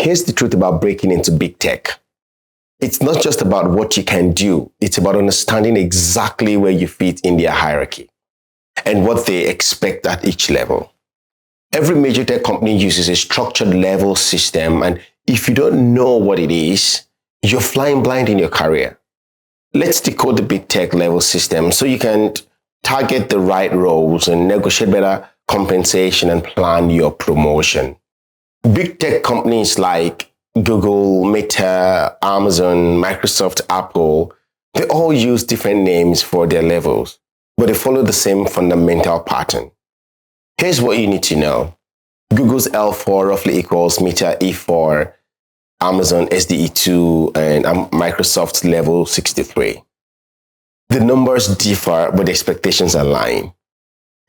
here's the truth about breaking into big tech. It's not just about what you can do. It's about understanding exactly where you fit in their hierarchy and what they expect at each level. Every major tech company uses a structured level system, and if you don't know what it is, you're flying blind in your career. Let's decode the big tech level system so you can target the right roles and negotiate better compensation and plan your promotion. Big tech companies like Google, Meta, Amazon, Microsoft, Apple, they all use different names for their levels, but they follow the same fundamental pattern. Here's what you need to know. Google's L4 roughly equals Meta E4, Amazon SDE2, and Microsoft's level 63. The numbers differ, but the expectations align.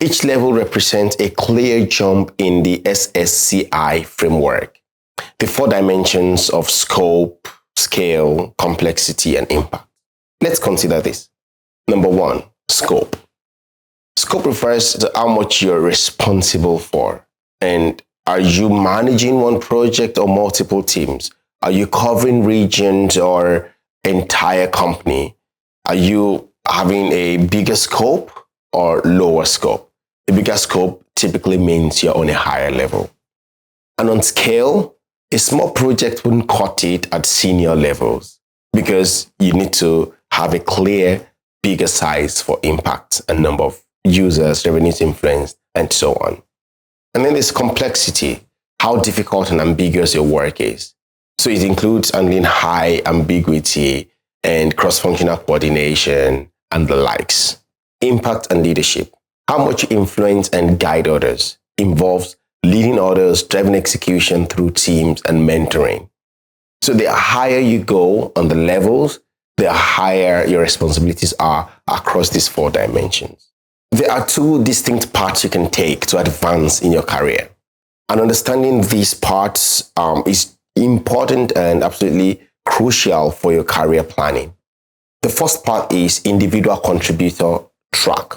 Each level represents a clear jump in the SSCI framework, the 4 dimensions of scope, scale, complexity, and impact. Let's consider this. Number 1, scope. Scope refers to how much you're responsible for. And are you managing one project or multiple teams? Are you covering regions or entire company? Are you having a bigger scope or lower scope? A bigger scope typically means you're on a higher level. And on scale, a small project wouldn't cut it at senior levels because you need to have a clear, bigger size for impact and number of users, revenues influenced, and so on. And then there's complexity, how difficult and ambiguous your work is. So it includes handling high ambiguity and cross-functional coordination and the likes. Impact and leadership, how much you influence and guide others, involves leading others, driving execution through teams, and mentoring. So the higher you go on the levels, the higher your responsibilities are across these 4 dimensions. There are 2 distinct paths you can take to advance in your career. And understanding these paths is important and absolutely crucial for your career planning. The first part is individual contributor track.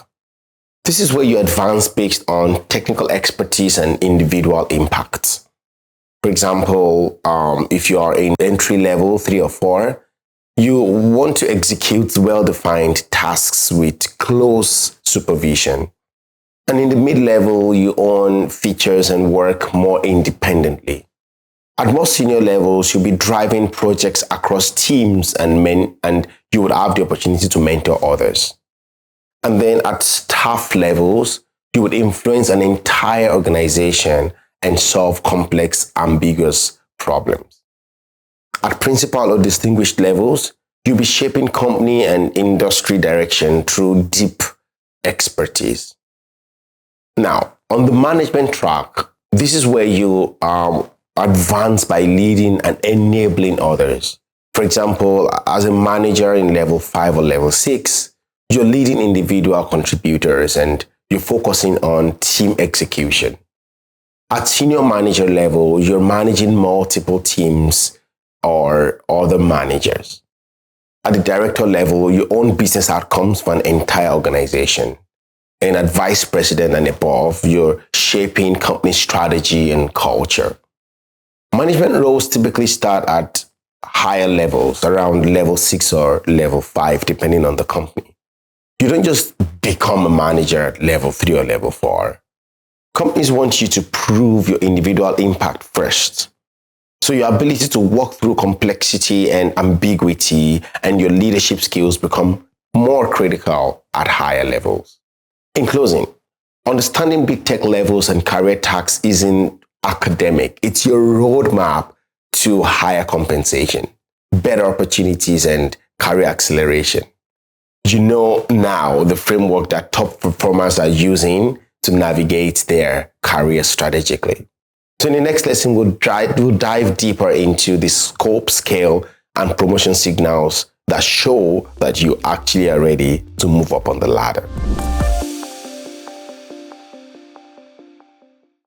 This is where you advance based on technical expertise and individual impacts. For example, if you are in entry level 3 or 4, you want to execute well-defined tasks with close supervision. And in the mid-level, you own features and work more independently. At more senior levels, you'll be driving projects across teams and you would have the opportunity to mentor others. And then at staff levels, you would influence an entire organization and solve complex, ambiguous problems. At principal or distinguished levels, you'll be shaping company and industry direction through deep expertise. Now, on the management track, this is where you advance by leading and enabling others. For example, as a manager in level 5 or level 6, you're leading individual contributors and you're focusing on team execution. At senior manager level, you're managing multiple teams or other managers. At the director level, you own business outcomes for an entire organization. And at vice president and above, you're shaping company strategy and culture. Management roles typically start at higher levels, around level 6 or level 5, depending on the company. You don't just become a manager at level 3 or level 4. Companies want you to prove your individual impact first. So your ability to walk through complexity and ambiguity and your leadership skills become more critical at higher levels. In closing, understanding big tech levels and career tracks isn't academic. It's your roadmap to higher compensation, better opportunities, and career acceleration. You know now the framework that top performers are using to navigate their career strategically. So in the next lesson, we'll dive deeper into the scope, scale, and promotion signals that show that you actually are ready to move up on the ladder.